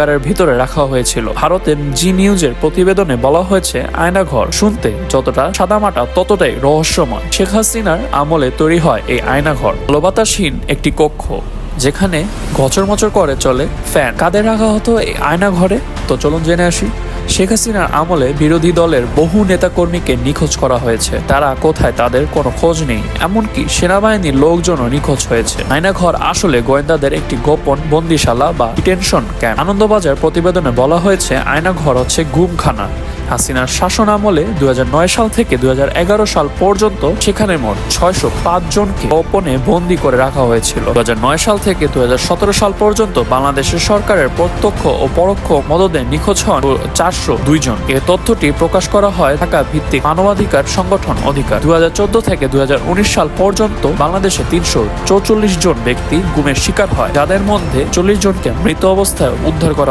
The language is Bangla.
কারাগারের ভিতরে রাখা হয়েছিল। ভারতের জি নিউজের প্রতিবেদনে বলা হয়েছে, আয়নাঘর শুনতে যতটা সাদামাটা ততটাই রহস্যময়। শেখ হাসিনার আমলে তৈরি হয় এই আয়নাঘর, আলো বাতাসহীন একটি কক্ষ যেখানে গচরমচর করে চলে ফ্যান। কাদের রাখা হতো এই আয়নাঘরে? তো চলুন জেনে আসি। শেখ হাসিনার আমলে বিরোধী দলের বহু নেতাকর্মীকে নিখোঁজ করা হয়েছে। তারা কোথায় তাদের কোনো খোঁজ নেই। এমনকি সেনাবাহিনীর লোকজনও নিখোঁজ হয়েছে। আয়নাঘর আসলে গোয়েন্দাদের একটি গোপন বন্দিশালা বা ডিটেনশন ক্যাম্প। আনন্দবাজার প্রতিবেদনে বলা হয়েছে, আয়নাঘর হচ্ছে গুমখানা। হাসিনার শাসন আমলে 2009 সাল থেকে 2011 সাল পর্যন্ত সেখানে মোট 605 জনকে গোপনে বন্দী করে রাখা হয়েছিল। 2009 সাল থেকে 2017 সাল পর্যন্ত বাংলাদেশের সরকারের প্রত্যক্ষ ও পরোক্ষ মদদে নিখোঁজ হন 402 জন। এ তথ্যটি প্রকাশ করা হয় ঢাকা ভিত্তিক মানবাধিকার সংগঠন অধিকার। 2014 থেকে 2019 সাল পর্যন্ত বাংলাদেশে 344 জন ব্যক্তি গুমের শিকার হয়, যাদের মধ্যে 40 জনকে মৃত অবস্থায় উদ্ধার করা